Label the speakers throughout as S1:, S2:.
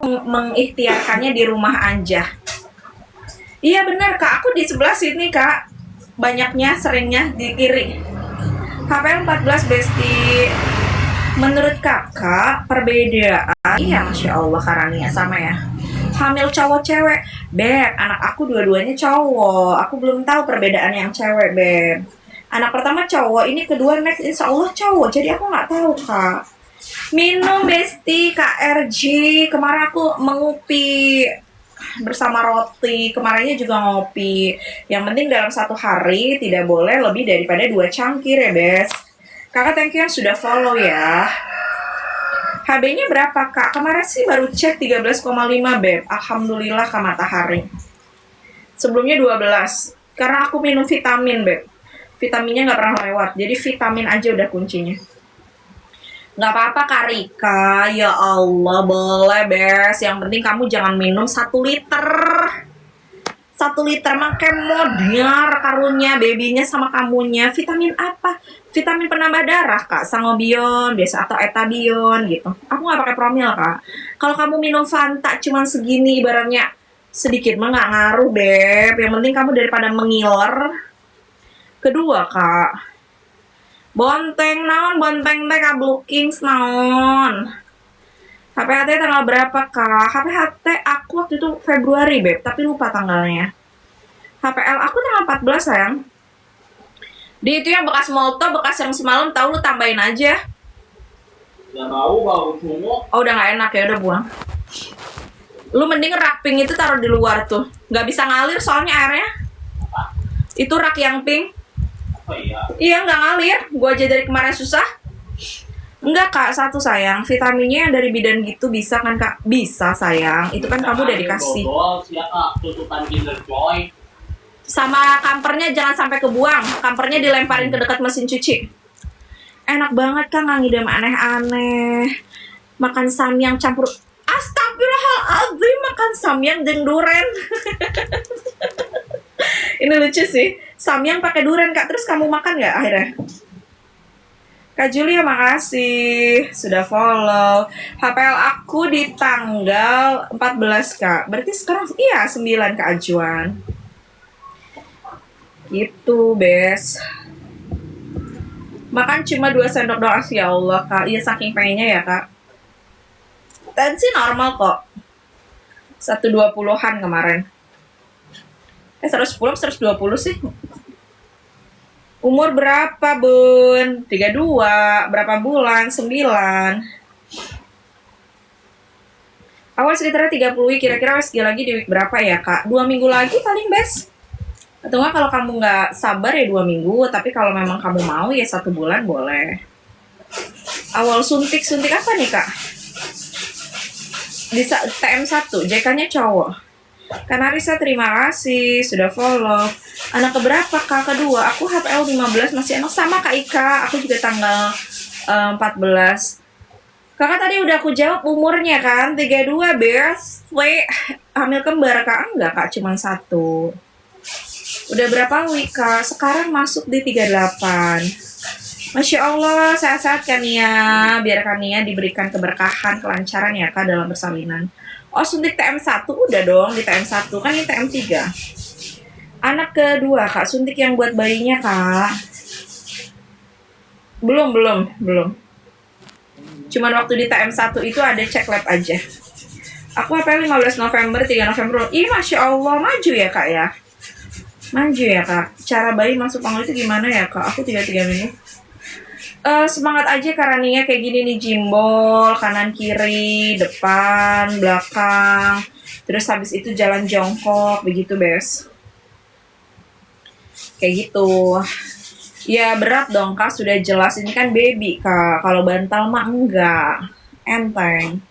S1: mengikhtiarkannya di rumah aja. Iya benar kak, aku di sebelah sini kak, banyaknya seringnya di kiri. HPL 14 Besti. Menurut kakak perbedaan, iya masya Allah Karania sama ya. Hamil cowok cewek, beb. Anak aku dua-duanya cowok. Aku belum tahu perbedaan yang cewek, beb. Anak pertama cowok, ini kedua next insya Allah cowok. Jadi aku nggak tahu kak. Minum Besti KRG. Kemarin aku mengupi bersama roti, kemarinnya juga ngopi. Yang penting dalam satu hari tidak boleh lebih daripada 2 cangkir ya bes. Kakak thank you yang sudah follow ya. HB-nya berapa kak? Kemarin sih baru cek 13,5 beb. Alhamdulillah ke matahari. Sebelumnya 12. Karena aku minum vitamin beb. Vitaminnya nggak pernah lewat. Jadi vitamin aja udah kuncinya. Nggak apa-apa Kak Rika, ya Allah boleh bes. Yang penting kamu jangan minum 1 liter. 1 liter makan modar karunya babynya sama kamunya. Vitamin apa? Vitamin penambah darah kak, sangobion biasa atau etabion gitu. Aku nggak pakai promil kak. Kalau kamu minum Fanta cuman segini ibaratnya sedikit mah nggak ngaruh beb. Yang penting kamu daripada mengiler. Kedua kak, bonteng naon, bonteng teh kablukings naon. HPHT tanggal berapa kak? HPHT aku waktu itu Februari beb, tapi lupa tanggalnya. HPL aku tanggal 14 sayang. Di itu yang bekas molto, bekas yang semalam tahu lu tambahin aja.
S2: Gak mau bau semua.
S1: Oh udah nggak enak ya, udah buang. Lu mending rak pink itu taruh di luar tuh, nggak bisa ngalir soalnya airnya. Itu rak yang pink.
S2: Oh iya.
S1: Iya nggak ngalir, gua aja dari kemarin susah. Enggak kak, satu sayang, vitaminnya yang dari bidan gitu bisa kan kak? Bisa sayang, itu kan kamu udah dikasih.
S2: Dodol, siapa tutupan Kinder Joy.
S1: Sama kampernya jangan sampai kebuang, kampernya dilemparin ke dekat mesin cuci. Enak banget kan, nggak ngidam aneh-aneh. Makan samyang campur, astagfirullahaladzim, makan samyang jeung duren. Ini lucu sih, samyang pakai duren kak, terus kamu makan nggak akhirnya? Kak Julia makasih sudah follow. HPL aku di tanggal 14 kak, berarti sekarang iya 9 Kak Ajuan. Gitu bes. Makan cuma 2 sendok doang ya Allah kak. Iya saking pengennya ya kak. Tensi normal kok. 120-an kemarin. 110 120 sih. Umur berapa bun? 32. Berapa bulan? 9. Awal sekitarnya 30. Kira-kira SG lagi di week berapa ya kak? 2 minggu lagi paling best. Atau enggak kalau kamu nggak sabar ya 2 minggu, tapi kalau memang kamu mau ya 1 bulan boleh. Awal suntik apa nih kak? Bisa TM1, JK-nya cowok. Kanarisa terima kasih sudah follow. Anak keberapa kak? Kedua, aku HPL 15 masih enak sama kak Ika. Aku juga tanggal 14. Kakak tadi udah aku jawab umurnya kan? 32 best. Hamil kembar kak? Enggak kak, cuma 1. Udah berapa week kak? Sekarang masuk di 38. Masya Allah, sehat-sehat kan ya. Biar kan ya diberikan keberkahan, kelancaran ya kak dalam persalinan. Oh suntik TM1 udah dong di TM1. Kan ini TM3. Anak kedua kak, suntik yang buat bayinya kak. Belum. Cuman waktu di TM1 itu ada cek lab aja. Aku HPL 15 November, 3 November. Ih Masya Allah, maju ya kak ya. Maju ya kak. Cara bayi masuk panggung itu gimana ya kak? Aku 3 minggu. Semangat aja karena kayak gini nih, jimbol kanan kiri, depan, belakang. Terus habis itu jalan jongkok begitu bes. Kayak gitu. Ya berat dong kak, sudah jelas ini kan baby kak. Kalau bantal mah enggak. Enteng.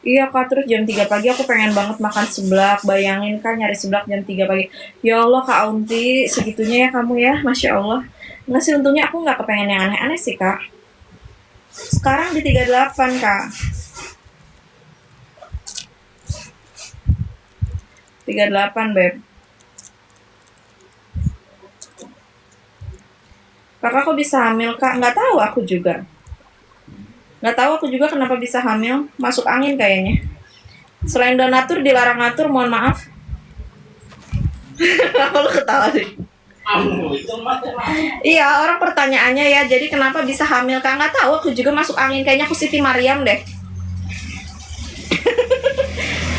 S1: Iya kak, terus jam 3 pagi aku pengen banget makan seblak. Bayangin kan nyari seblak jam 3 pagi. Ya Allah kak Aunti, segitunya ya kamu ya, Masya Allah. Nggak sih, untungnya aku nggak kepengen yang aneh-aneh sih kak. Sekarang di 38 kak. 38 beb. Kakak kok bisa hamil kak? Nggak tahu aku juga. Nggak tahu aku juga kenapa bisa hamil. Masuk angin kayaknya. Selain donatur dilarang ngatur, mohon maaf. Kenapa lu ketawa sih?
S2: Kamu itu macam
S1: Iya, orang pertanyaannya ya, jadi kenapa bisa hamil? Kak, nggak tahu, aku juga masuk angin. Kayaknya aku Siti Mariam deh.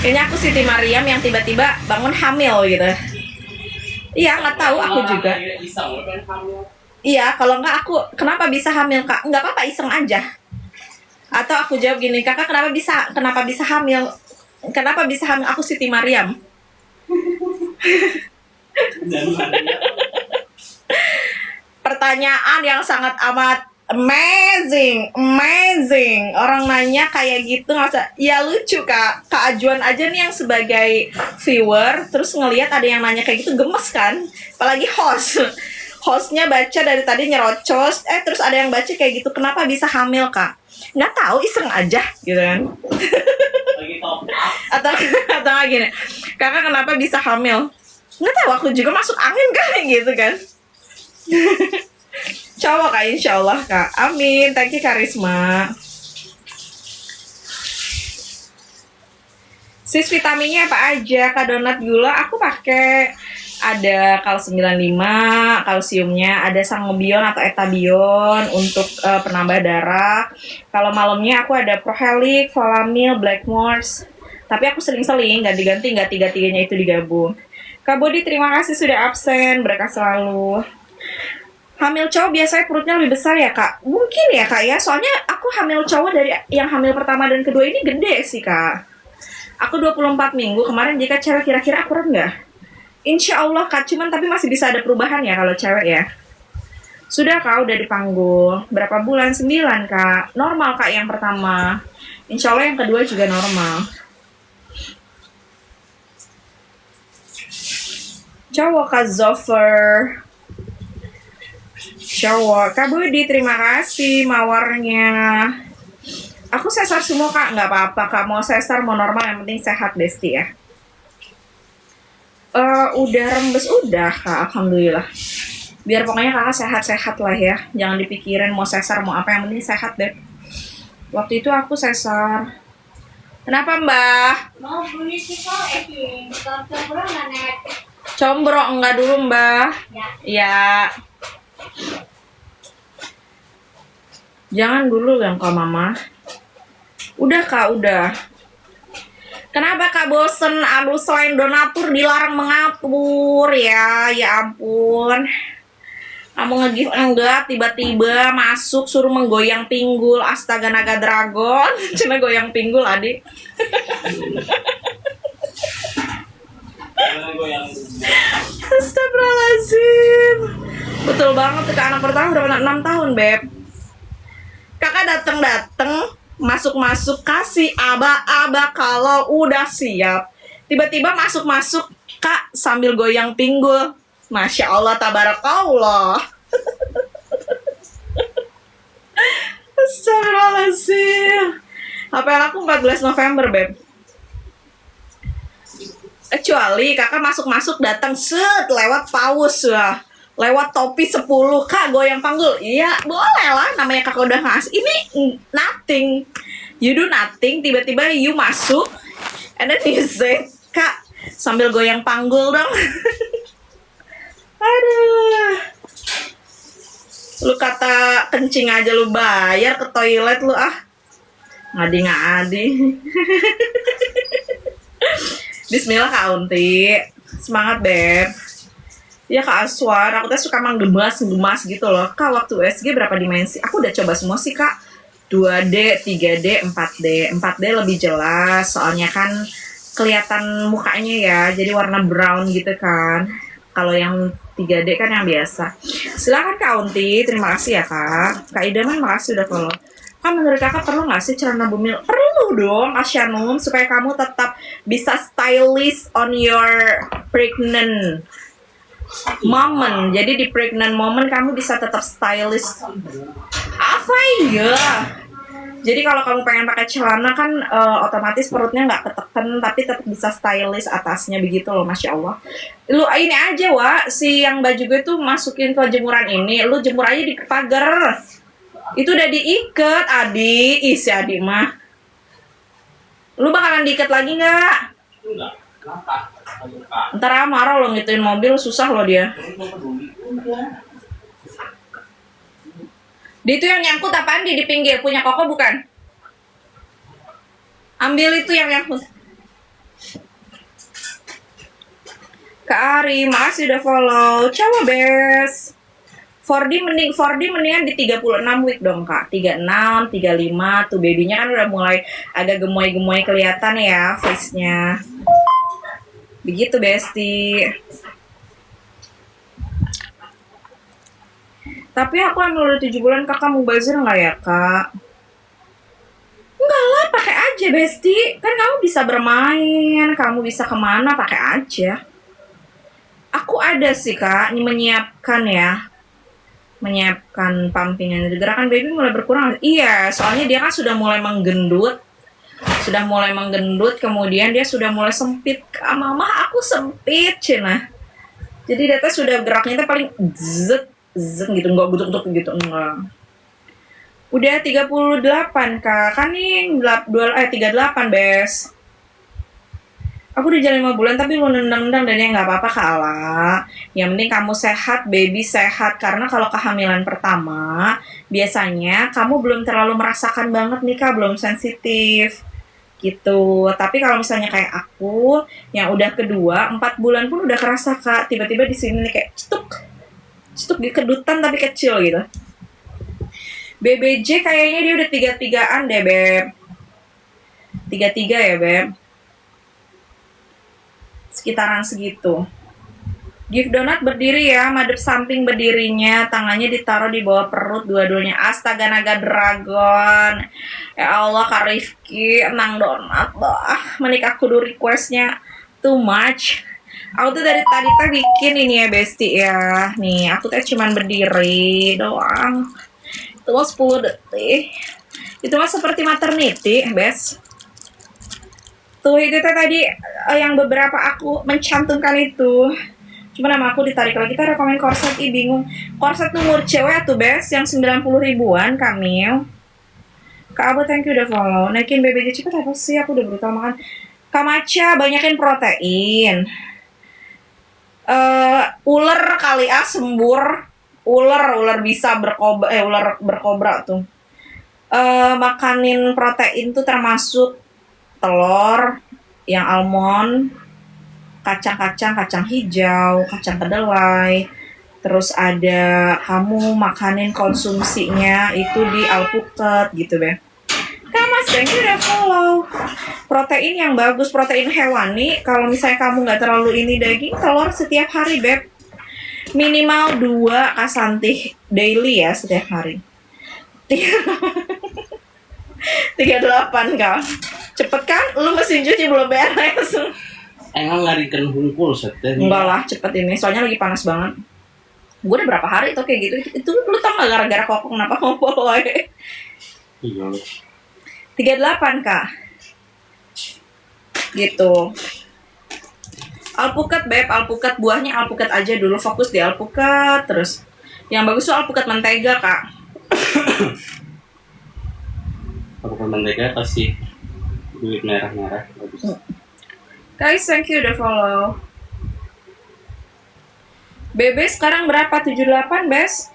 S1: Kayaknya aku Siti Mariam yang tiba-tiba bangun hamil gitu. Iya, nggak tahu, aku juga.
S2: Iseng kan kamu.
S1: Iya, kalau nggak aku, kenapa bisa hamil, Kak? Nggak apa-apa, iseng aja. Atau aku jawab gini, Kakak kenapa bisa hamil? Kenapa bisa hamil? Aku Siti Mariam.
S2: Dan
S1: Pertanyaan yang sangat amat amazing. Orang nanya kayak gitu nggak usah. Ya lucu Kak. Kak Ajuan aja nih yang sebagai viewer terus ngelihat ada yang nanya kayak gitu gemes kan. Apalagi hostnya baca dari tadi nyerocos. Terus ada yang baca kayak gitu. Kenapa bisa hamil Kak? Nggak tahu, iseng aja gitu kan.
S2: lagi top
S1: atau nggak gini, Kakak kenapa bisa hamil? Nggak tahu, aku juga masuk angin kan gitu kan. Coba Kak, insya Allah Kak. Amin. Thank you Karisma. Sis vitaminnya apa aja? Kak donat gula aku pakai ada kal 95, kalsiumnya, ada sangobion atau etabion untuk penambah darah. Kalau malamnya aku ada prohelic, folamil, blackmores. Tapi aku sering-sering ganti-ganti, nggak tiga-tiganya itu digabung. Kak Bodi terima kasih sudah absen, berkah selalu. Hamil cowok biasanya perutnya lebih besar ya Kak? Mungkin ya Kak ya, soalnya aku hamil cowok dari yang hamil pertama dan kedua ini gede sih Kak. Aku 24 minggu, kemarin jika cewek kira-kira akurat nggak? Insya Allah Kak, cuman tapi masih bisa ada perubahan ya kalau cewek ya. Sudah Kak, udah dipanggul. Berapa bulan? 9 Kak. Normal Kak yang pertama. Insya Allah yang kedua juga normal. Cowok Kak Zofer. Cowok Kak Budi, terima kasih mawarnya. Aku sesar semua Kak, nggak apa-apa Kak. Mau sesar mau normal yang penting sehat Besti ya. Udah rembes udah Kak, alhamdulillah. Biar pokoknya Kakak sehat-sehat lah ya. Jangan dipikirin mau sesar mau apa, yang penting sehat deh. Waktu itu aku sesar. Kenapa Mbah?
S3: Mau beli sih kok, combro nggak nek?
S1: Combro enggak dulu Mbah.
S3: Ya.
S1: Ya. Jangan dulu yang Kak Mama. Udah Kak, udah. Kenapa Kak bosen? Aduh, selain donatur dilarang mengatur ya. Ya ampun. Kamu nge-give enggak, tiba-tiba masuk suruh menggoyang pinggul. Astaga naga dragon. Cina goyang pinggul adik.
S2: yang
S1: Astagfirullahaladzim. Betul banget ke anak pertama berapa? 6 tahun Beb. Kakak dateng masuk kasih aba-aba kalau udah siap. Tiba-tiba masuk Kak sambil goyang pinggul. Masya Allah, tabarakallah. Astagfirullahaladzim. HPL aku 14 November Beb. Kecuali kakak masuk datang set lewat paus ya. Lewat topi 10 Kak goyang panggul. Iya boleh lah, namanya kakak udah ngasih. Ini nothing. You do nothing, tiba-tiba you masuk and then you say Kak sambil goyang panggul dong. Aduh. Lu kata kencing aja lu bayar ke toilet lu ah. Ngadi-ngadi. Bismillah Kak Unti. Semangat Beb. Ya Kak Aswar, aku tuh suka menggemas gitu loh. Kak waktu USG berapa dimensi? Aku udah coba semua sih Kak. 2D, 3D, 4D. 4D lebih jelas, soalnya kan kelihatan mukanya ya, jadi warna brown gitu kan. Kalau yang 3D kan yang biasa. Silakan Kak Unti, terima kasih ya Kak. Kak Idaman makasih udah follow. Kan menurut kakak perlu nggak sih celana bumil? Perlu dong Asyanum, supaya kamu tetap bisa stylish on your pregnant moment. Jadi di pregnant moment kamu bisa tetap stylish. Apa ya? Jadi kalau kamu pengen pakai celana kan otomatis perutnya nggak ketekan, tapi tetap bisa stylish atasnya begitu loh, Masya Allah. Lu ini aja Wak, si yang baju gue tuh masukin ke jemuran ini, lu jemur aja di pagar. Itu udah diikat, adik. Ih si adik mah. Lu bakalan diikat lagi nggak?
S2: Enggak. Kenapa? Enggak.
S1: Ntar marah lo ngituin mobil, susah lo dia.
S2: Enggak peduli. Udah.
S1: Dia itu yang nyangkut apaan di pinggir? Punya Koko bukan? Ambil itu yang nyangkut. Kak Ari, makasih udah follow. Coba bes. 4D mendingan di 36 week dong kak. 36, 35 tuh babynya kan udah mulai agak gemoy-gemoy kelihatan ya face-nya. Begitu Besti. Tapi aku hamil udah 7 bulan, kakak mau bazir nggak ya kak? Enggak lah, pakai aja Besti. Kan kamu bisa bermain, kamu bisa kemana, pakai aja. Aku ada sih kak, ini menyiapkan pumpingan itu. Gerakan baby mulai berkurang. Iya, soalnya dia kan sudah mulai menggendut. Kemudian dia sudah mulai sempit. Kak, mama aku sempit, Cina. Jadi data sudah geraknya paling zet gitu, enggak gutuk-gutuk gitu, enggak. Udah 38 kak, kan nih 38 bes. Aku udah jalan 5 bulan tapi lu nendang-nendang dan ya nggak apa-apa kalah. Yang penting kamu sehat, baby sehat. Karena kalau kehamilan pertama, biasanya kamu belum terlalu merasakan banget nih kak, belum sensitif gitu. Tapi kalau misalnya kayak aku, yang udah kedua, 4 bulan pun udah kerasa kak. Tiba-tiba di sini nih kayak cetuk di kedutan tapi kecil gitu. BBJ kayaknya dia udah 33-an deh beb. 33 ya beb. Sekitaran segitu. Give donat berdiri ya, madep samping berdirinya, tangannya ditaruh di bawah perut dua-duanya. Astaga naga dragon. Ya Allah Kak Rifki, emang donat bah. Menikah kudu requestnya too much. Aku tuh dari tadi bikin ini ya Besti ya. Nih, aku tuh cuman berdiri doang. Itu mah 10 detik. Itu mah seperti maternity, Bes. Tuh itu tadi yang beberapa aku mencantumkan itu. Cuma nama aku ditarik lagi. Kita rekomen korset, bingung. Korset nomor cewek tuh bes yang 90 ribuan Kamil. Kak Abu thank you udah follow. Naikin BBJ cepet apa sih? Aku udah brutal makan. Kak Maca banyakin protein. Ular kali sembur. Ular bisa ular berkobra tuh. Makanin protein tuh termasuk telur yang almond, kacang hijau, kacang kedelai, terus ada kamu makanin konsumsinya itu di alpukat gitu be. Kak Mas thank you udah follow. Protein yang bagus, protein hewani. Kalau misalnya kamu nggak terlalu ini daging, telur setiap hari beb. Minimal 2 kasantih daily ya setiap hari. 38 kak. Cepet kan? Lu mesin cuci belum beres.
S2: Emang ngarikan hungkul seteh.
S1: Enggak lah, cepet ini. Soalnya lagi panas banget. Gue udah berapa hari tuh kayak gitu. Itu lu tau gak gara-gara Koko kenapa ngompol woy?
S2: Iya.
S1: 38 kak. Gitu. Alpukat beb, alpukat buahnya alpukat aja dulu, fokus di alpukat terus. Yang bagus tuh alpukat mentega kak.
S2: Alpukat mentega kasih duit merah-merah bagus.
S1: Guys, thank you udah follow. Bebe sekarang berapa? 78 bes?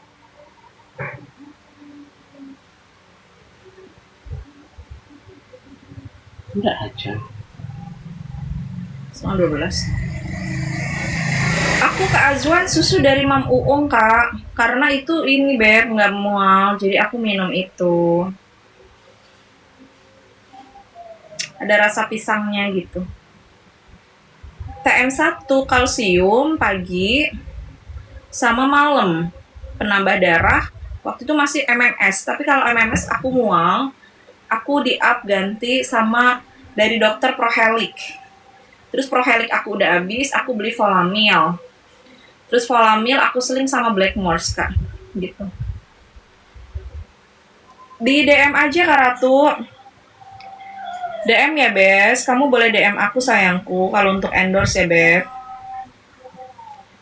S2: Enggak aja.
S1: 12. Aku ke Azwan susu dari Mam Uung kak. Karena itu ini beb nggak mual, jadi aku minum itu. Ada rasa pisangnya gitu. TM1 kalsium pagi sama malam, penambah darah. Waktu itu masih MMS, tapi kalau MMS aku mual, aku di-up ganti sama dari dokter Prohelik. Terus Prohelik aku udah habis, aku beli Volamil. Terus Volamil aku seling sama Blackmores kak, gitu. Di DM aja Kak Ratu. DM ya Bes, kamu boleh DM aku sayangku kalau untuk endorse ya Beb.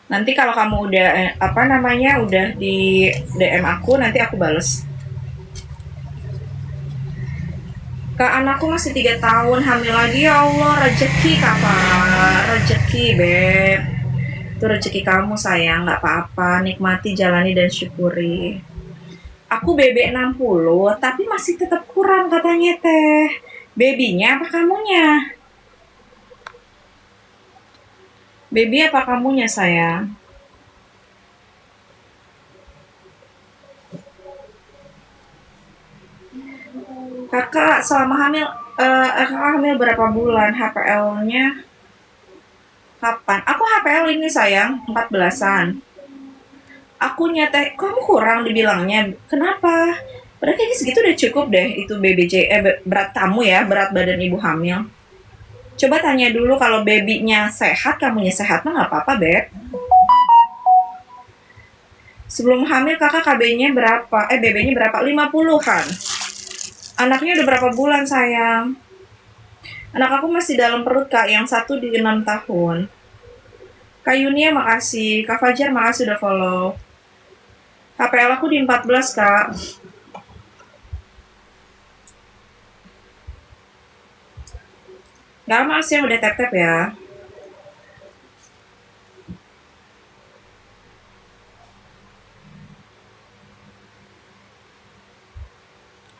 S1: Nanti kalau kamu udah udah di DM aku, nanti aku bales. Kak, anakku masih 3 tahun, hamil lagi. Ya Allah, rezeki kakak, rezeki beb. Itu rezeki kamu sayang, nggak apa-apa. Nikmati, jalani dan syukuri. Aku BB 60, tapi masih tetap kurang katanya teh. Babynya apa kamunya? Baby apa kamunya sayang? Kakak selama hamil, kakak hamil berapa bulan? HPL-nya kapan? Aku HPL ini sayang, 14-an. Aku nyata, kamu kurang dibilangnya. Kenapa? Padahal kayaknya segitu udah cukup deh itu berat kamu ya, berat badan ibu hamil. Coba tanya dulu kalau babynya sehat, kamunya sehat mah nggak apa-apa, Beb. Sebelum hamil kakak KB-nya berapa? BB-nya berapa? 50-an. Anaknya udah berapa bulan, sayang? Anak aku masih dalam perut, Kak. Yang satu di 6 tahun. Kak Yunia makasih. Kak Fajar makasih udah follow. HPL aku di 14, Kak. Gak lama sih yang udah tap-tap ya.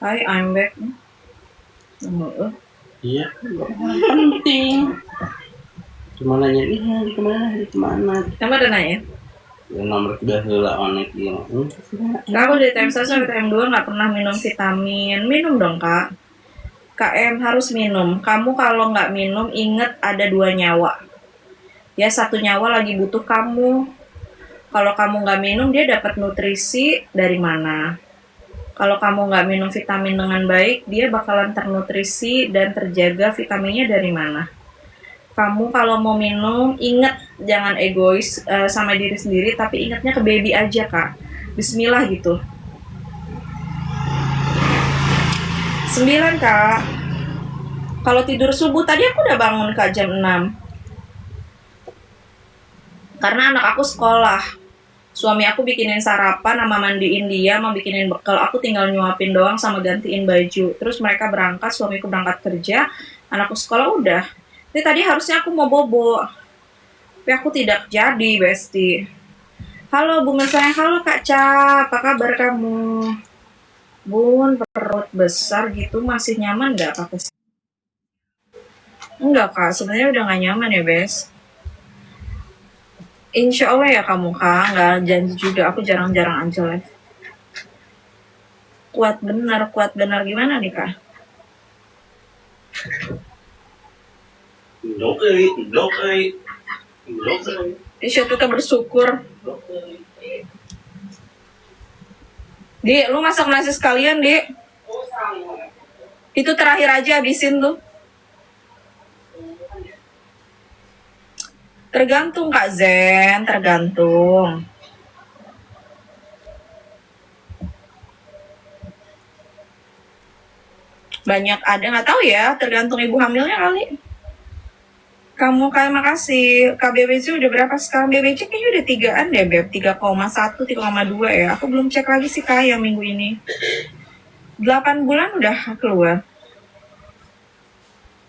S1: Hai, I'm back.
S2: Iya, penting. Cuma nanya, iya di kemana?
S1: Kamu ada nanya?
S2: Yang nomor 3 heula onek ieu.
S1: Kak, aku dari TM1 sampai TM2 nggak pernah minum vitamin. Minum dong, Kak. KM harus minum. Kamu kalau nggak minum, inget ada 2 nyawa. Ya, 1 nyawa lagi butuh kamu. Kalau kamu nggak minum, dia dapat nutrisi dari mana? Kalau kamu nggak minum vitamin dengan baik, dia bakalan ternutrisi dan terjaga vitaminnya dari mana? Kamu kalau mau minum, inget jangan egois sama diri sendiri, tapi ingatnya ke baby aja, Kak. Bismillah gitu. 9, Kak. Kalau tidur subuh, tadi aku udah bangun, Kak, jam 6. Karena anak aku sekolah. Suami aku bikinin sarapan sama mandiin dia, mau bikinin bekal. Aku tinggal nyuapin doang sama gantiin baju. Terus mereka berangkat, suamiku berangkat kerja, anakku sekolah udah. Jadi tadi harusnya aku mau bobo. Tapi aku tidak jadi, Besti. Halo Bu sayang, halo Kak Ca, apa kabar kamu? Bun, perut besar gitu masih nyaman nggak pakai? Enggak Kak, sebenarnya udah nggak nyaman ya, Bes. Insya Allah ya kamu Kak, nggak janji juga, aku jarang-jarang aja live. Kuat benar gimana nih Kak?
S2: Blok.
S1: Isya tetap bersyukur. Di, lu masak nasi sekalian, Di. Itu terakhir aja habisin tuh. Tergantung Kak Zen, tergantung. Banyak ada nggak tahu ya, tergantung ibu hamilnya kali. Kamu kayak makasih. KBBC udah berapa sekarang? BBC kayaknya udah 3-an deh, Beb. 3,1, 3,2 ya. Aku belum cek lagi sih Kak yang minggu ini. 8 bulan udah keluar.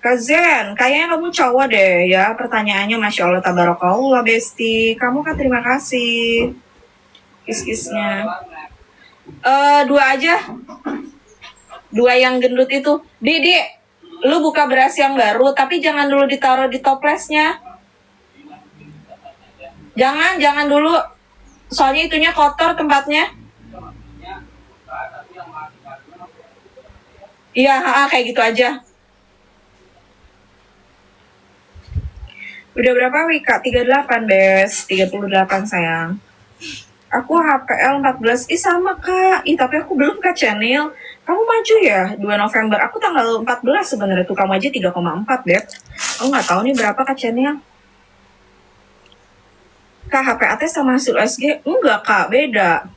S1: Kak Zen, kayaknya kamu cowok deh ya. Pertanyaannya Masya Allah, tabarakallah, Besti. Kamu kan terima kasih. Kis-kisnya. 2 aja. 2 yang gendut itu. Di, lu buka beras yang baru, tapi jangan dulu ditaruh di toplesnya. Jangan dulu. Soalnya itunya kotor tempatnya. Iya, kayak gitu aja. Udah berapa Wika? 38, Bes. 38 sayang. Aku HPL 14. Sama Kak. Tapi aku belum Kak channel. Kamu maju ya 2 November. Aku tanggal 14 sebenarnya tuh. Kamu aja 3,4, Beb. Aku nggak tahu nih berapa Kak channel. Kak, HPAT sama hasil USG? Enggak, Kak. Beda.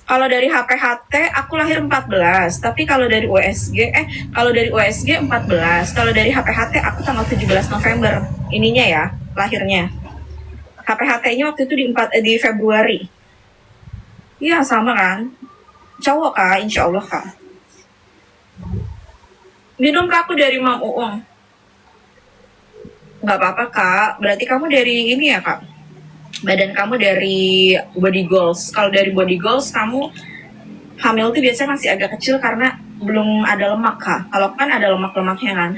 S1: Kalau dari HPHT, aku lahir 14. Tapi kalau dari USG, kalau dari USG 14. Kalau dari HPHT, aku tanggal 17 November. Ininya ya, lahirnya. HPHT-nya waktu itu di Februari. Iya, sama kan? Cowok, Kak. Insya Allah, Kak. Minum Kak, aku dari Mam Uung. Nggak apa-apa Kak, berarti kamu dari ini ya Kak? Badan kamu dari Body Goals. Kalau dari Body Goals kamu hamil tuh biasanya masih agak kecil karena belum ada lemak Kak. Kalau kan ada lemak-lemaknya kan.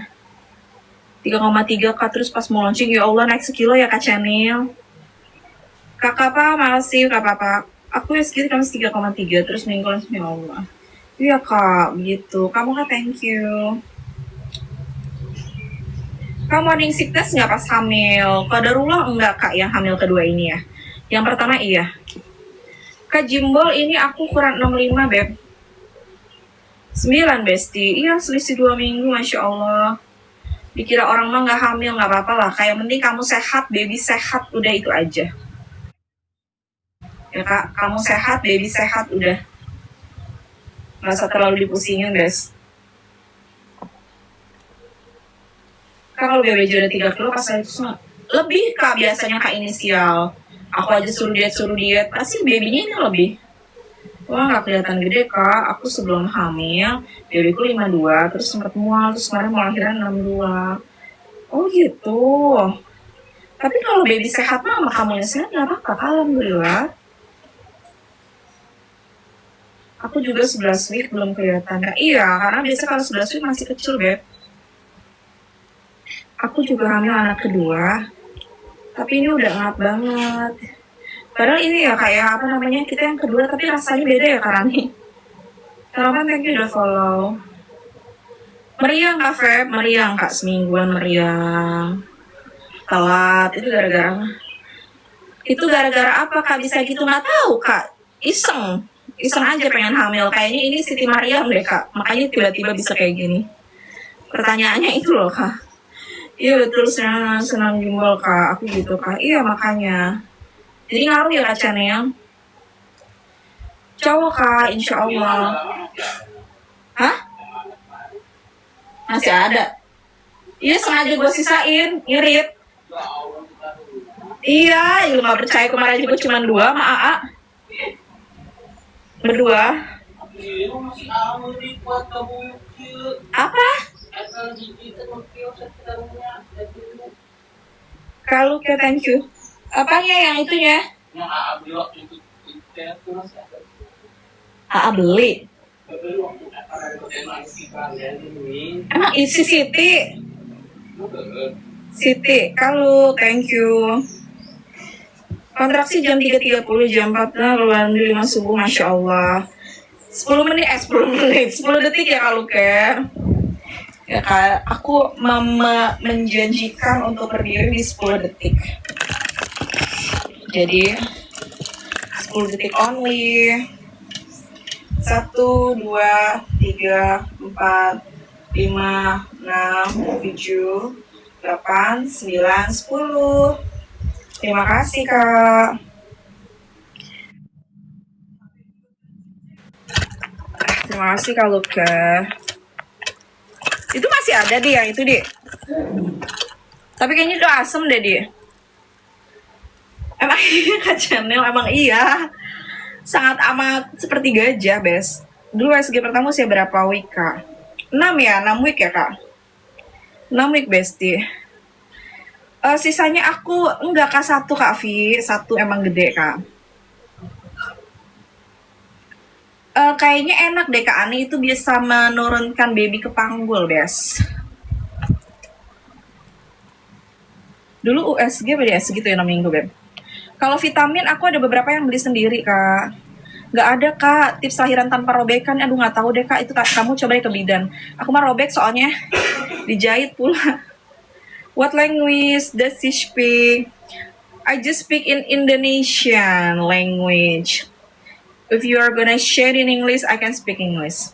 S1: 3,3 Kak, terus pas mau launching ya Allah naik sekilo ya Kak Chanel. Kakak apa makasih Kak Papa. Aku ya segitu kamu 3,3 terus minggu langsung ya Allah. Iya Kak, begitu. Kamu Kak thank you. Kamu morning sickness nggak pas hamil? Qadarullah enggak Kak yang hamil kedua ini ya? Yang pertama iya. Kak Jimbol ini aku kurang 65 Beb. 9 Besti. Iya selisih 2 minggu Masya Allah. Dikira orang mah nggak hamil nggak apa-apa lah. Kayak penting kamu sehat, baby sehat, udah itu aja. Ya Kak, kamu sehat, baby sehat, udah. Nggak usah terlalu dipusingin guys. Kalau BBJ udah 3 kilo pas saya itu lebih Kak biasanya Kak inisial. Aku aja suruh diet, pasti babynya ini lebih. Wah nggak kelihatan gede Kak, aku sebelum hamil, babyku 52, terus sempat mual, terus kemarin mau lahiran 62. Oh gitu. Tapi kalau baby sehat mah sama kamu yang sehat nggak apa-apa, alhamdulillah. Aku juga 11 week belum kelihatan Kak. Iya, karena biasa kalau 11 week masih kecil Beb. Aku juga hamil anak kedua, tapi ini udah ngap banget. Padahal ini ya kayak apa namanya, kita yang kedua tapi rasanya beda ya Kak Rani. Kenapa thank you udah follow. Meriang Kak Feb, meriang Kak, semingguan meriang. Telat, itu gara-gara apa Kak bisa gitu, nggak tahu Kak. Iseng aja pengen hamil. Kayaknya ini Siti Mariam deh Kak, makanya tiba-tiba bisa kayak gini. Pertanyaannya itu loh Kak. Iya betul, senang gimbal Kak, aku gitu Kak. Iya makanya. Jadi ngaruh ya Kak Chanel. Cowok Kak, insya Allah. Hah? Masih ada. Iya sengaja gue sisain, irit. Iya, lu gak percaya kemarin juga cuma 2 sama AA. Berdua. Apa? Kalau ke thank you. Apanya yang itunya? AA beli. Emang isi Siti, kalau thank you. Kontraksi jam 3.30, jam 4 lalu 5 subuh, Masya Allah. 10 detik ya kalau ke. Ya Kak, aku menjanjikan untuk berdiri di 10 detik. Jadi 10 detik only. 1, 2, 3, 4, 5, 6, 7, 8, 9, 10. Terima kasih Kak. Terima kasih Kak Luka. Itu masih ada deh yang itu deh. Tapi kayaknya udah asem deh dia. Emang iya Kak Chanel, emang iya. Sangat amat seperti gajah, Bes. Dulu SG pertama usia berapa week, Kak? 6 ya, 6 week ya, Kak? 6 week, Besti. Sisanya aku enggak Kak, 1 Kak Vi. 1 emang gede, Kak. Kayaknya enak deh Kak Ani, itu bisa menurunkan baby ke panggul, Bes. Dulu USG beli SG gitu ya 6 minggu, Beb. Kalau vitamin aku ada beberapa yang beli sendiri, Kak. Nggak ada, Kak, tips lahiran tanpa robekan. Aduh, nggak tahu deh, Kak. Itu Kak, kamu coba deh ke bidan. Aku mah robek soalnya dijahit pula. What language does she speak? I just speak in Indonesian language. If you are gonna share in English, I can speak English.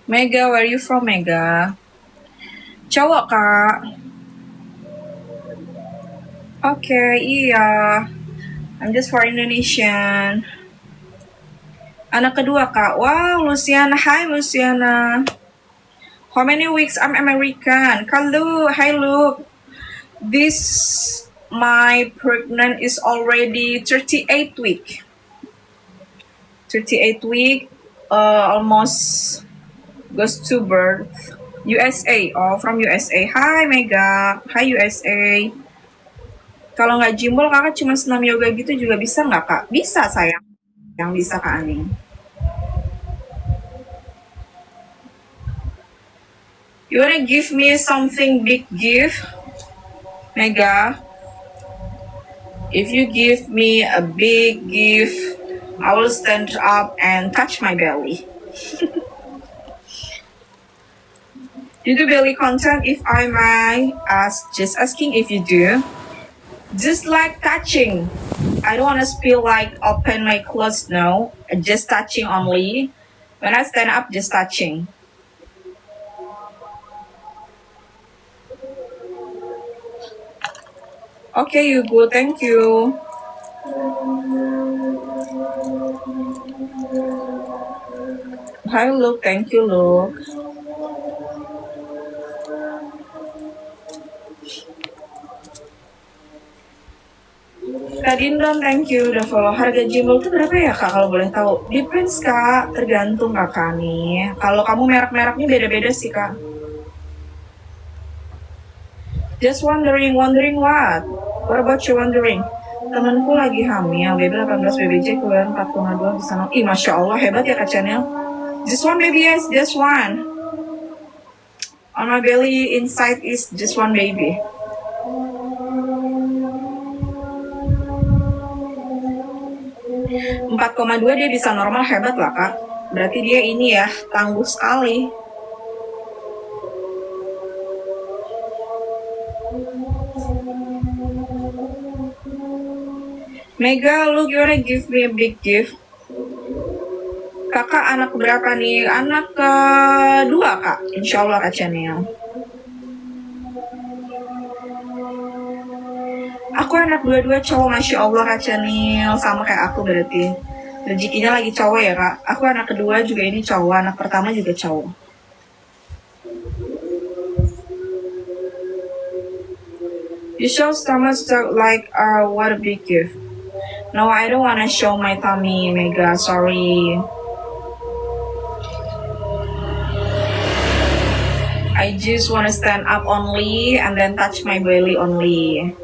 S1: Mega, where you from, Mega? Cowok, Kak. Oke, iya. I'm just for Indonesian. Anak kedua, Kak. Wow, Luciana. Hi, Luciana. How many weeks I'm American? Kalu, hi, look. This my pregnant is already 38 week. 38 week, almost goes to birth. USA, oh from USA. Hai Mega, hai USA. Kalau nggak jimbol kakak cuma senam yoga gitu juga bisa nggak kak? Bisa sayang, yang bisa kak Aning. You wanna give me something big gift, Mega? If you give me a big gift, I will stand up and touch my belly. You do belly content if I may ask, just asking if you do. Just like touching. I don't want to feel like open my clothes, no. Just touching only. When I stand up, just touching. Okay, you go. Thank you. Hi, Luke. Thank you, Luke. Kak Dindon, thank you udah follow. Harga gimbal tuh berapa ya kak kalau boleh tahu? Depends kak, tergantung kakak nih. Kalau kamu merek-mereknya beda-beda sih kak. Just wondering what? What about you wondering? Temenku lagi hamil, baby 18 BBJ keluaran 4,2 bisa nol. Ih, Masya Allah, hebat ya Kak Chanel. Just one baby, yes, just one. On my belly, inside is just one baby. Empat 4,2 dia bisa normal, hebat lah Kak. Berarti dia ini ya, tangguh sekali. Mega, lu gimana give me a big gift? Kakak anak berapa nih? Anak kedua kak, insya Allah Kak Chanel. Aku anak dua-dua cowok, Masya Allah Kak Chanel. Sama kayak aku berarti. Rezekinya lagi cowok ya kak. Aku anak kedua juga ini cowok, anak pertama juga cowok. You show stomach stuck like what a big gift. No, I don't wanna show my tummy, Mega. Sorry. I just wanna stand up only and then touch my belly only.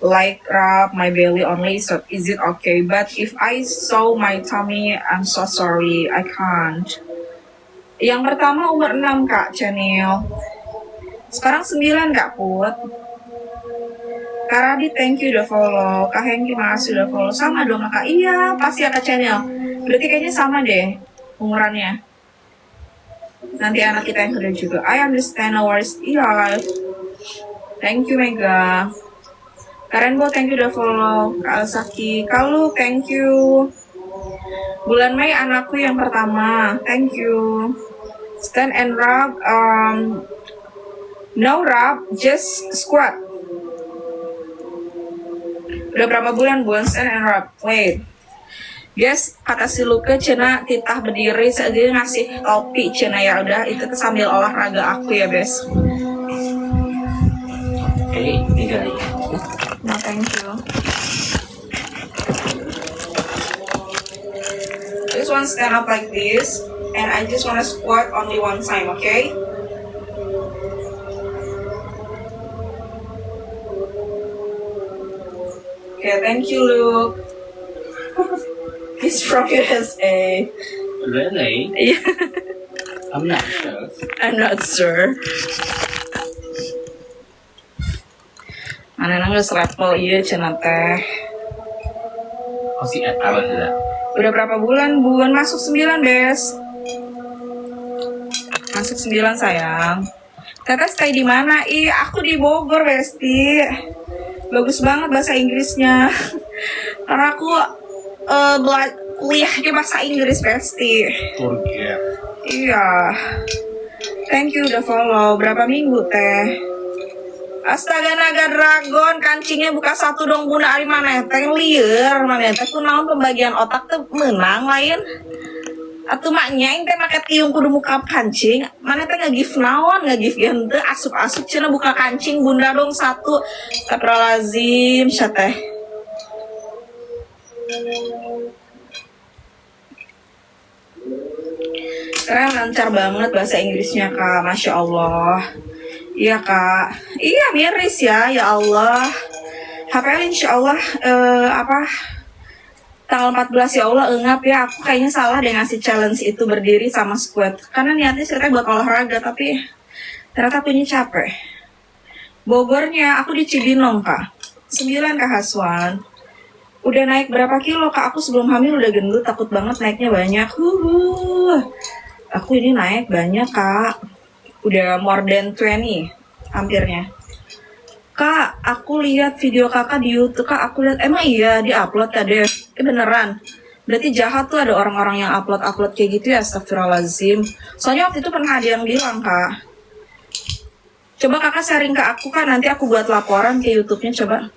S1: Like rub my belly only. So is it okay? But if I show my tummy, I'm so sorry. I can't. Yang pertama umur 6 Kak Chanel. Sekarang 9 Kak Put. Kak Radit, thank you udah follow. Kak Hengki, makasih udah follow. Sama dong Kak. Iya, pasti ya Kak Channel. Berarti kayaknya sama deh umurannya. Nanti anak kita yang kedua juga. I understand no worries. Iya. Thank you Mega. Kak Rainbow, thank you udah follow. Kak Alsaki. Kalu, thank you. Bulan Mei anakku yang pertama. Thank you. Stand and rub. No rub, just squat. Udah berapa bulan stand and rub? Wait. Guys, kata si Luke cina titah berdiri dia ngasih topi cina ya udah itu tuh sambil olahraga aku ya, guys.
S2: Oke, tiga lagi.
S1: No, thank you. I just want to stand up like this and I just want to squat only one time, okay? Okay, thank you, Luke. He's from USA.
S2: Really?
S1: Yeah,
S2: I'm not sure.
S1: I'm not sure. Mana nangga level iya cenah teh.
S2: Oh si Eta lah.
S1: Udah berapa bulan? Bulan masuk 9, Bes. Masuk 9 sayang. Teteh stay di mana? Ih, aku di Bogor, Besti. Bagus banget bahasa Inggrisnya. Karena aku kuliahnya bahasa Inggris, Besti.
S2: Turkiya.
S1: Iya. Thank you udah follow. Berapa minggu, Teh? Astaga naga dragon, kancingnya buka satu dong Bunda Ari maneh teh lieur maneh teh kunaon pembagian otak tuh menang lain. Atau maknya yang teh make tiung kudu buka kancing, mana teh nge-give naon, nge-give henteu asup-asup cenah buka kancing bunda dong satu. Astagfirullahalazim, sia teh. Keren lancar banget bahasa Inggrisnya Kak, Masya Allah. Iya Kak, iya miris ya Allah. HPL insya Allah tanggal 14 ya Allah engap ya, aku kayaknya salah deh ngasih challenge itu berdiri sama squat karena niatnya ceritanya buat olahraga tapi ternyata aku ini capek. Bogornya aku di Cibinong Kak, 9 Kak Haswan. Udah naik berapa kilo Kak? Aku sebelum hamil udah gendut, takut banget naiknya banyak. Aku ini naik banyak Kak, udah more than 20 hampirnya. Kak, aku lihat video kakak di YouTube. Kak, aku lihat emang iya di-upload Kak Dev. Beneran. Berarti jahat tuh ada orang-orang yang upload kayak gitu ya, astagfirullahaladzim. Soalnya waktu itu pernah ada yang bilang Kak. Coba kakak sharing ke aku Kak, nanti aku buat laporan ke YouTube-nya coba.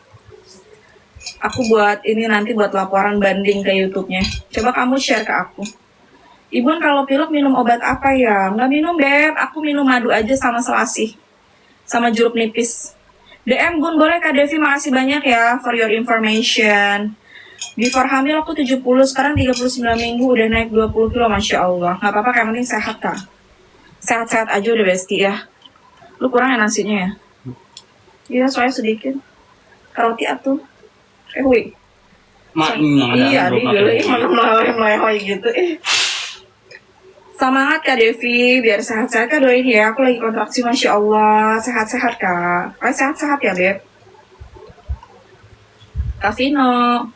S1: Aku buat ini nanti buat laporan banding ke YouTube-nya. Coba kamu share ke aku. Ibu kalau pilek minum obat apa ya? Nggak minum Beb, aku minum madu aja sama selasih. Sama jeruk nipis. DM Bun boleh Kak Devi, makasih banyak ya for your information. Before hamil aku 70, sekarang 39 minggu udah naik 20 kilo, Masya Allah. Gak apa-apa, yang penting sehat Kak. Sehat-sehat aja udah besti ya. Lu kurang ya nasinya ya? Iya soalnya sedikit. Roti atuh. Wih. Iya, dia dulu mana gitu. Semangat Kak Devi, biar sehat-sehat Kak, doain ya. Aku lagi kontraksi, Masya Allah. Sehat-sehat Kak. Sehat-sehat ya Beb. Kak Vino,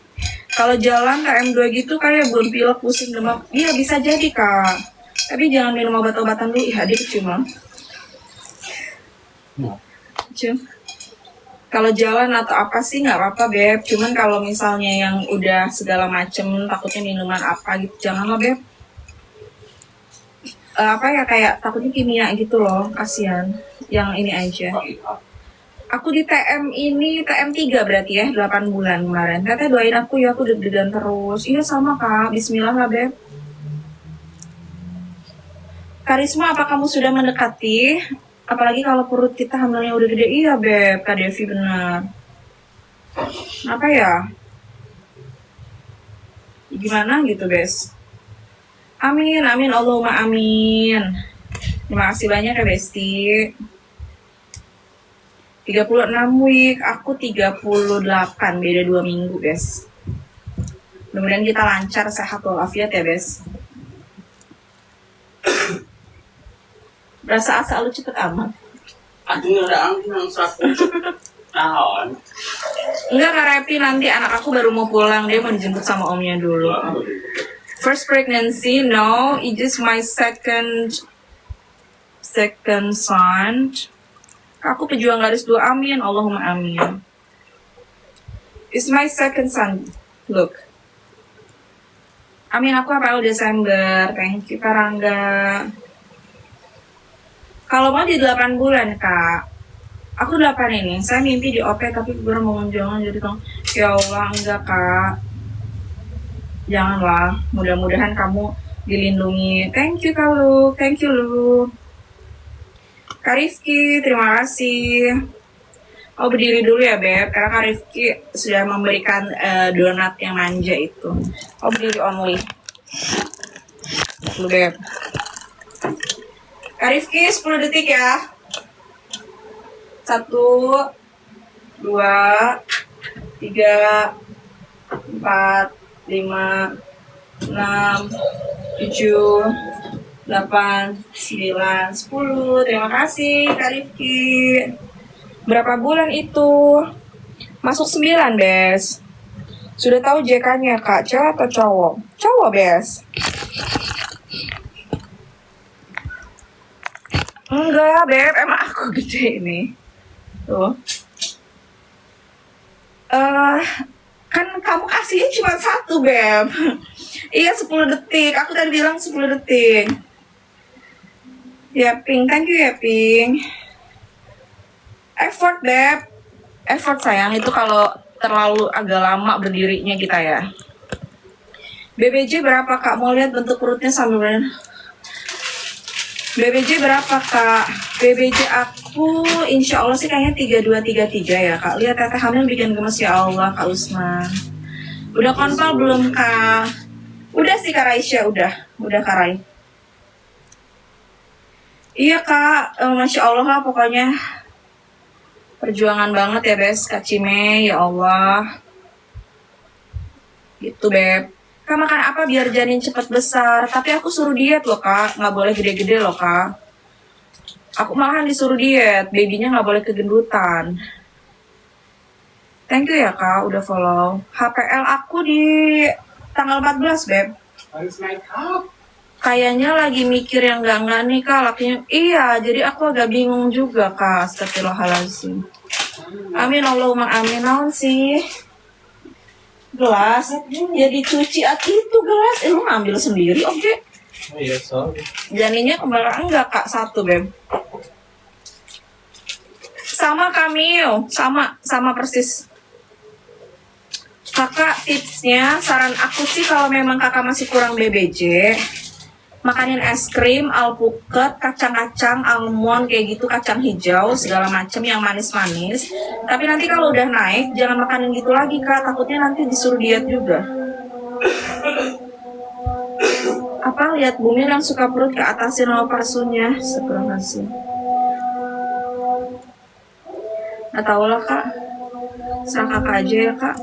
S1: kalau jalan KM2 gitu kayak belum pilek, pusing, demam. Iya bisa jadi Kak. Tapi jangan minum obat-obatan dulu. Ih, adik cuma. Cium. Kalau jalan atau apa sih nggak apa-apa Beb. Cuman kalau misalnya yang udah segala macem, takutnya minuman apa gitu, janganlah Beb. Kayak takutnya kimia gitu loh, kasihan. Yang ini aja. Aku di TM ini TM 3 berarti ya, 8 bulan kemarin. Teteh doain aku ya, aku deg-degan terus. Iya sama Kak, bismillah lah Beb. Karisma, apa kamu sudah mendekati? Apalagi kalau perut kita hamilnya udah gede. Iya Beb, Kak Devi benar. Apa ya? Gimana gitu Bes? Amin, amin, Allahumma amin. Terima kasih banyak ya Besti. 36 week, aku 38, beda 2 minggu Bes. Mudah-mudahan kita lancar, sehat walafiat ya Bes. Berasa asa lu cepet amat.
S2: Aduh ada angin yang satu tahun.
S1: Enggak Kak Repi, nanti anak aku baru mau pulang, dia mau dijemput sama omnya dulu. First pregnancy, no, it is my second son. Aku pejuang garis 2, amin, Allahumma amin. It's my second son, look. Amin, aku HPL Desember, thank you Kak Rangga. Kalau mau di 8 bulan Kak, aku 8 ini, saya mimpi di OP tapi gue mau jangan jadi tong. Ya Allah, enggak Kak. Janganlah, mudah-mudahan kamu dilindungi. Thank you Kak Lu, thank you Lu. Kak Rifki, terima kasih. Oh berdiri dulu ya Beb, karena Kak Rifki sudah memberikan donat yang manja itu. Oh berdiri only. Lu Beb. Kak Rifki 10 detik ya. 1, 2, 3, 4, 5, 6, 7, 8, 9, 10. Terima kasih Kak Rifki. Berapa bulan itu? Masuk 9 Bes. Sudah tahu JK-nya Kak, cewek atau cowok? Cowok Bes. Enggak Beb, emang aku gede ini. Tuh. Kan kamu kasihnya cuma 1 Beb. Iya 10 detik, aku tadi bilang 10 detik. Ya Pink, thank you ya Pink. Effort Beb. Effort sayang, itu kalau terlalu agak lama berdirinya kita ya. BBJ berapa kak? Mau lihat bentuk perutnya sambil BBJ berapa kak? BBJ aku insya Allah sih kayaknya 3233 ya kak. Lihat teteh hamil bikin gemes ya Allah kak Usman. Udah konval belum kak? Udah sih kak Raisya, udah kak Rai. Iya kak, Masya Allah lah pokoknya. Perjuangan banget ya bes, Kak Cime, ya Allah. Gitu beb. Kak makan apa biar janin cepat besar? Tapi aku suruh diet loh kak, nggak boleh gede-gede loh kak. Aku malahan disuruh diet, babynya nggak boleh kegendutan. Thank you ya kak, udah follow. HPL aku di tanggal 14 beb.
S2: Harus naik up.
S1: Kayaknya lagi mikir yang enggak nih kak, lakinya. Iya, jadi aku agak bingung juga kak. Astagfirullahaladzim. Amin Allahumma amin. Naon sih? Gelas ya dicuci itu gelas. Lu ngambil sendiri oke?
S2: Oh iya, sorry.
S1: Janinnya kembaran enggak kak? Satu beb. Sama Kamil, sama persis. Kakak tipsnya, saran aku sih kalau memang kakak masih kurang BBJ, makanin es krim, alpukat, kacang-kacang, almond kayak gitu, kacang hijau, segala macem yang manis-manis. Tapi nanti kalau udah naik, jangan makanin gitu lagi kak, takutnya nanti disuruh diet juga. Apa lihat Bumi yang suka perut ke atasin sama parsunya, sebenarnya. Nggak tahu lah kak, serah kakak aja ya kak.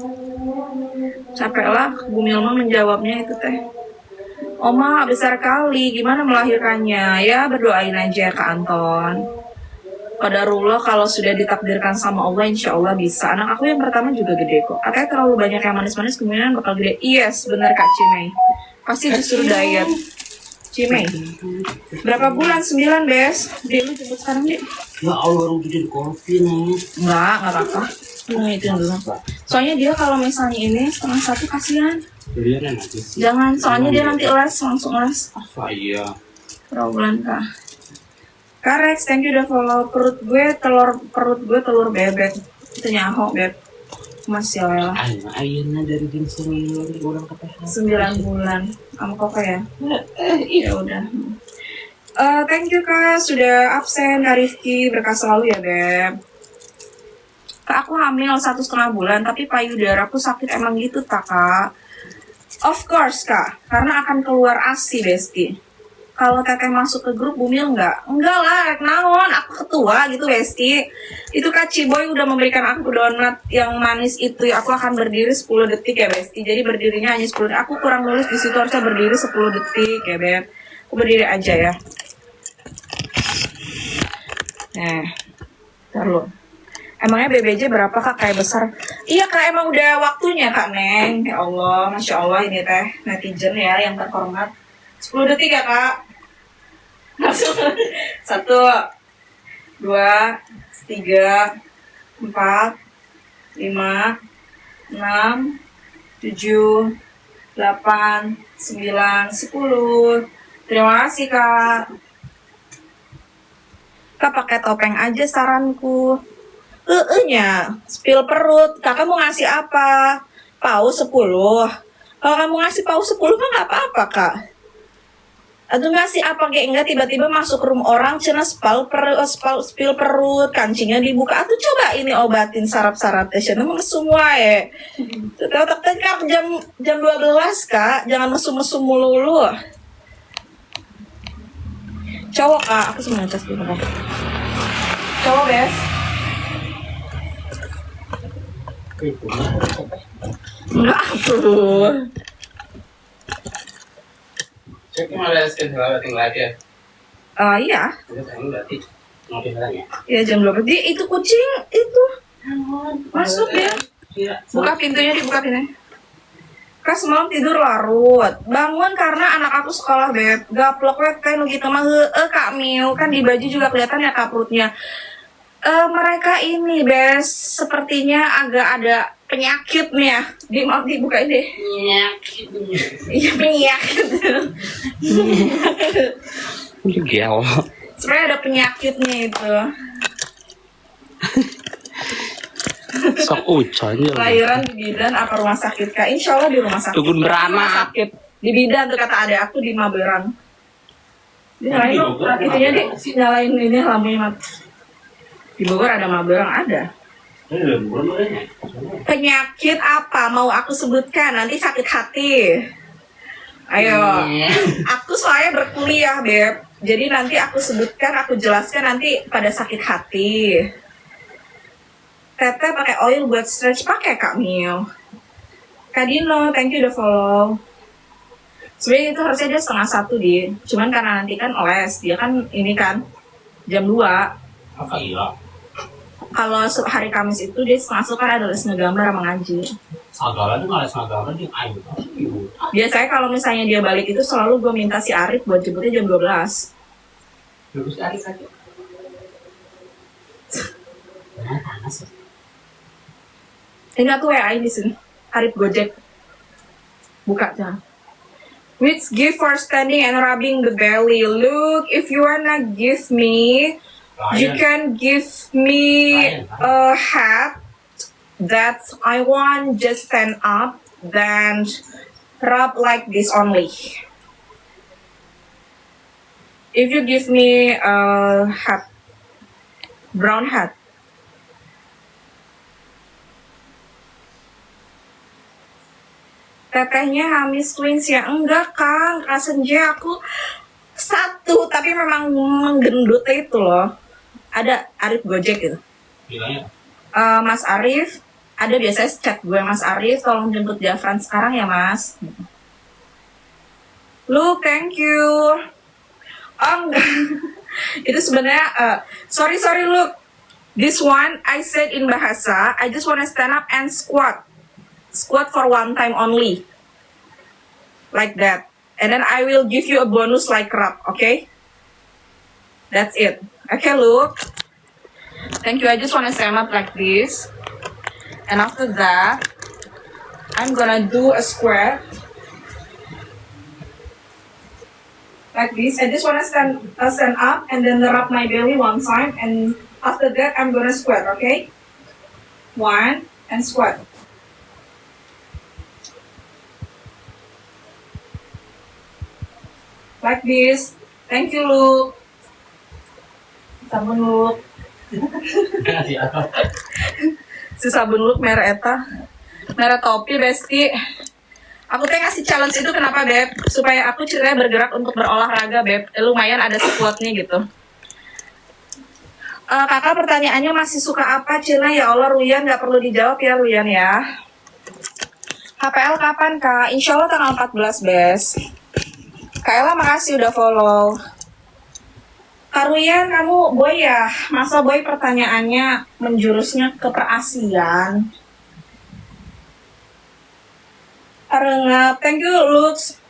S1: Capek lah Bumi mah menjawabnya itu teh. Oma besar kali, gimana melahirkannya? Ya berdoain aja Kak Anton. Qadarullah kalau sudah ditakdirkan sama Allah, insya Allah bisa. Anak aku yang pertama juga gede kok. Katanya terlalu banyak yang manis-manis, kemudian bakal gede. Yes, bener Kak Cimei. Pasti disuruh diet. Cimei. Berapa bulan? 9 bes. Dia lu jemput sekarang deh.
S2: Ya Allah, orang bikin kopi nih.
S1: Enggak apa-apa. Itu dulu. Soalnya dia kalau misalnya ini 12:30 kasihan.
S2: Belian nanti sih.
S1: Jangan, soalnya dia nanti les, langsung les.
S2: Apa iya?
S1: Problem kah? Karex, thank you udah follow. Perut gue telur bebek. Itu nyaho beb. Masih lah.
S2: Ayahnya dari jam 9 orang ke PH.
S1: 9 bulan. Kamu kok ya? Ya udah. Thank you kak sudah absen Kak Rifki, berkah selalu ya beb. Kak aku hamil 1,5 bulan tapi payudaraku sakit emang gitu tak kak? Of course kak, karena akan keluar ASI Besti. Kalau teteh masuk ke grup Bumil enggak lah, naon, aku ketua gitu Besti. Itu Kak Ciboy udah memberikan aku donat yang manis itu, aku akan berdiri 10 detik ya Besti. Jadi berdirinya hanya 10 detik, aku kurang lulus di situ harusnya berdiri 10 detik ya Beb. Aku berdiri aja ya. Ntar lu. Emangnya BBJ berapa kak kayak besar? Iya kak emang udah waktunya kak Neng. Ya Allah, Masya Allah ini teh netizen ya yang terhormat. 10 detik ya kak. Langsung 1, 2, 3, 4, 5, 6, 7, 8, 9, 10. Terima kasih kak. Kak pakai topeng aja saranku. Nya spill perut. Kakak mau ngasih apa? Paus 10. Kalau kamu ngasih paus 10 kan nggak apa-apa kak. Atau ngasih apa kayak enggak tiba-tiba masuk room orang cina spill perut, kancingnya dibuka. Atau coba ini obatin saraf-sarafnya cina semua ya. Tahu kak jam 12 kak, jangan mesum-mesum mulu. Cowok kak, aku semuanya cas dulu kak. Cowok guys. Enggak tuh.
S2: Cek malah skin selawat lagi ya.
S1: Iya.
S2: Berarti ngopi lagi.
S1: Ya jam 12. Dia itu kucing itu. Masuk ya. Buka pintunya, dibuka pintunya. Kak semalam tidur larut. Bangun karena anak aku sekolah beb. Gaplok wet teh nu kitu mah heueuh Kak Miu. Kan di baju juga kelihatan ya kak perutnya. Mereka ini bes sepertinya agak ada penyakit nih ya. Maaf dibukain deh.
S2: Penyakit.
S1: Iya penyakit.
S2: Gel.
S1: Sebenarnya ada penyakitnya itu.
S2: Sok ucon ya.
S1: Lahiran di bidan apa rumah sakit kak? Insya Allah di rumah sakit.
S2: Tugun beranak.
S1: Rumah sakit di bidan tuh kata adek aku di Maberang. Dia nyalain dong, itunya deh, nyalain ini lampunya mati. Di Bogor ada Maberang ada. Penyakit apa mau aku sebutkan? Nanti sakit hati. Ayo, aku soalnya berkuliah beb. Jadi nanti aku sebutkan, aku jelaskan nanti pada sakit hati. Teteh pakai oil buat stretch, pakai Kak Mil. Kak Dino, thank you udah follow. Sebenarnya itu harusnya dia 12:30 di. Cuman karena nanti kan les, dia kan ini kan jam 2.
S2: Apa iya?
S1: Kalau hari Kamis itu dia 12:30 kan ada les ngegambar sama ngaji.
S2: Sagala tuh nggak les sagala di ayo.
S1: Biasanya kalau misalnya dia balik itu selalu gue minta si Arif buat jemputnya jam 12.
S2: Terus hari saja. Panas.
S1: Ini aku WA di sini. Arif Gojek. Buka jangan. Which gift for standing and rubbing the belly? Look, if you wanna give me, you can give me a hat that I want. Just stand up, then rub like this only. If you give me a hat, brown hat. Tetehnya Hamis Twins ya? Enggak Kang, Kak Senja aku 1, tapi memang menggendut itu loh. Ada Arif Gojek gitu.
S2: Bilangnya.
S1: Mas Arif, ada biasanya chat gue Mas Arif, tolong jemput Jafran sekarang ya Mas. Lu, thank you. Oh enggak, itu sebenarnya sorry look. This one I said in bahasa, I just wanna stand up and squat. Squat for one time only. Like that. And then I will give you a bonus like rub, okay? That's it. Okay, look. Thank you. I just want to stand up like this. And after that, I'm gonna do a squat. Like this. I just want to stand up and then rub my belly one time. And after that, I'm gonna squat, okay? 1, and squat. Like this. Thank you, Luke. Sabun Luke. Si sabun Luke merah eta. Merah topi, Besti. Aku teh ngasih challenge itu kenapa, Beb? Supaya aku ceritanya bergerak untuk berolahraga, Beb. Lumayan ada squatnya gitu. Kakak pertanyaannya masih suka apa, Cina? Ya Allah, Ruyan nggak perlu dijawab ya, Ruyan ya. HPL kapan, Kak? Insya Allah tanggal 14, Bes. Kak Ella makasih udah follow. Kak Ruyan, kamu boy ya? Masa boy pertanyaannya menjurusnya ke perasian? Arengap, thank you Lux.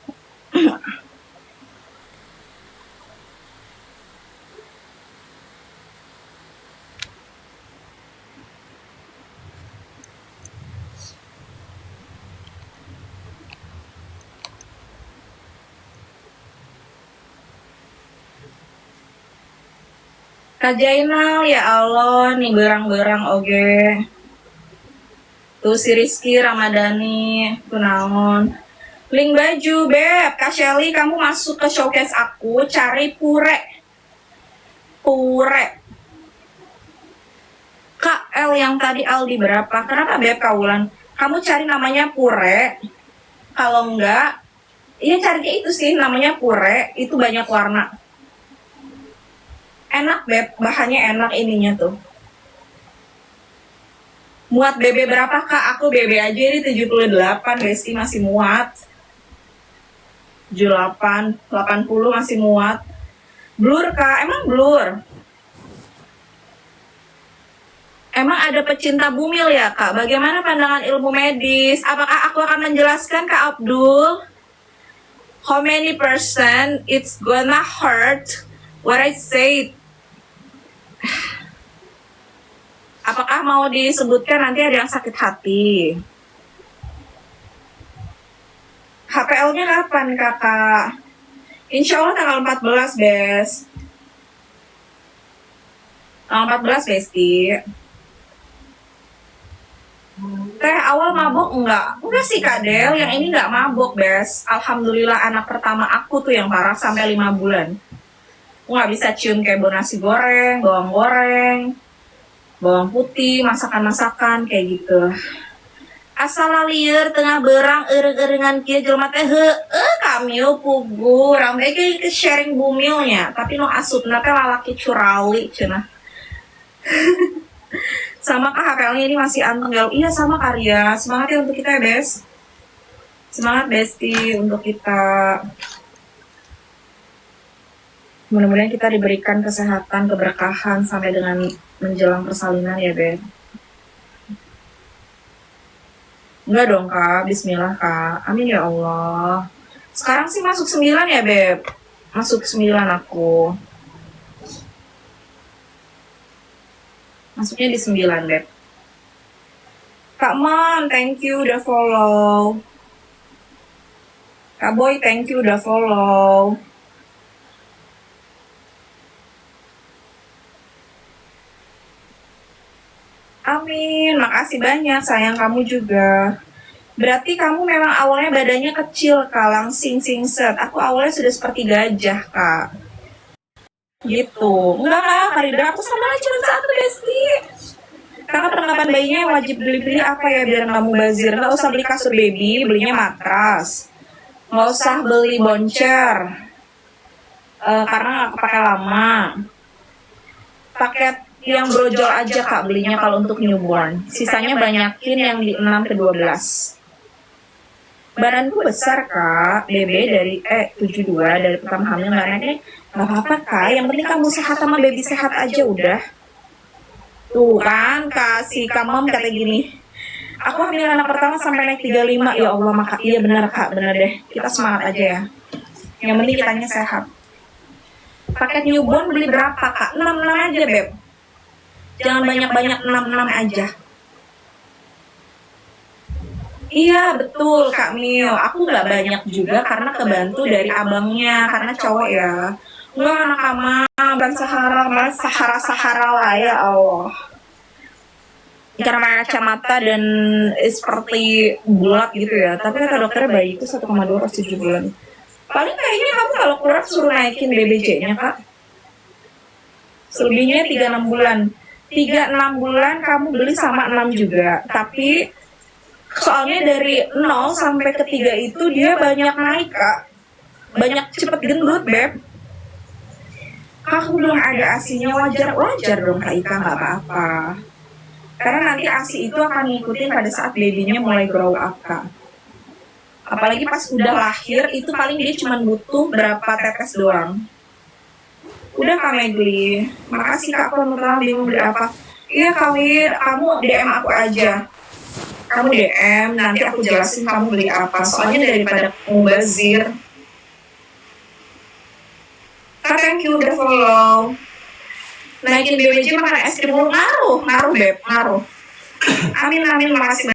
S1: Kak Jainal, ya Allah, nih berang-berang oge. Tuh si Rizky Ramadhani, kunaon. Link baju, Beb. Kak Shelly, kamu masuk ke showcase aku, cari pure. Pure. Kak L yang tadi Aldi berapa? Kenapa Beb Kaulan? Kamu cari namanya pure. Kalau enggak, iya carinya itu sih, namanya pure. Itu banyak warna. Enak Beb, bahannya enak ininya tuh. Muat BB berapa Kak? Aku BB aja ini 78, Besti masih muat. 78, 80 masih muat. Blur Kak, emang blur? Emang ada pecinta bumil ya Kak? Bagaimana pandangan ilmu medis? Apakah aku akan menjelaskan Kak Abdul? How many percent it's gonna hurt what I said? Apakah mau disebutkan nanti ada yang sakit hati? HPL-nya kapan kakak? Insya Allah tanggal 14 Bes. Tanggal 14 Besti. Teh awal mabok enggak? Enggak sih Kak Del, yang ini enggak mabok, Bes. Alhamdulillah anak pertama aku tuh yang parah sampai 5 bulan. Aku nggak bisa cium kayak bau nasi goreng, bawang putih, masakan-masakan kayak gitu. Asal lieur tengah berang eureug-eureungan kieu jelema teh heueuh kamiu pugu urang teh ke sharing bumilnya, tapi nu asupna teh lalaki curali cenah. Sama kah HPL-nya ini masih anteng ya? Iya sama Karya. Semangat ya untuk kita ya, Bes. Semangat Besti untuk kita. Mudah-mudahan kita diberikan kesehatan, keberkahan sampai dengan menjelang persalinan ya, Beb. Enggak dong, Kak. Bismillah, Kak. Amin ya Allah. Sekarang sih masuk 9 ya, Beb. Masuk 9 aku. Masuknya di 9, Beb. Kak Mon, thank you udah follow. Kak Boy, thank you udah follow. Amin, makasih banyak, sayang kamu juga. Berarti kamu memang awalnya badannya kecil, Kak, langsing singset. Aku awalnya sudah seperti gajah, Kak. Gitu. Enggak lah, Karida, aku sama aja cuma satu, Besti. Kakak perlengkapan bayinya yang wajib beli apa ya biar nggak mubazir? Nggak usah beli kasur baby, belinya matras. Nggak usah beli boncer, karena nggak kepake lama. Paket yang brojol aja Kak belinya kalau untuk newborn. Sisanya banyakin yang di 6 ke 12. Badanku besar Kak, BB dari 72 dari pertama hamil nggak naik. Nggak apa-apa Kak, yang penting kamu sehat sama baby sehat aja udah. Tuh kan kasih kamam kata gini. Aku hamil anak pertama sampai naik 35. Ya Allah maka iya benar Kak, benar deh. Kita semangat aja ya. Yang penting kitanya sehat. Paket newborn beli berapa Kak? 6 aja Beb. Jangan banyak-banyak 6 aja. Iya betul Kak Mio. Aku nggak banyak juga karena kebantu dari abangnya karena cowok ya. Enggak anak ama ban Sahara lah ya Allah. Karena pakai kacamata dan seperti bulat gitu ya. Tapi kata dokternya bayi itu 1,2 per 7 bulan. Paling kayaknya kamu kalau kurang suruh naikin BBJ-nya Kak. Selebihnya 3-6 bulan. 3-6 bulan kamu beli sama 6 juga. Tapi soalnya dari 0 sampai ke 3 itu dia banyak naik Kak. Banyak cepet gendut Beb. Aku belum ada asinya wajar dong Kak Ika nggak apa-apa. Karena nanti asi itu akan ngikutin pada saat babynya mulai grow up Kak. Apalagi pas udah lahir itu paling dia cuma butuh berapa tetes doang. Udah Kak Megli. Makasih Kak kalau bingung beli apa. Iya Kak Wir, kamu DM aku aja. Kamu DM, nanti aku jelasin kamu beli apa. Soalnya daripada mubazir. Kak thank you udah follow. Naikin BBJ makan es krim ngaruh Beb, ngaruh. Amin makasih.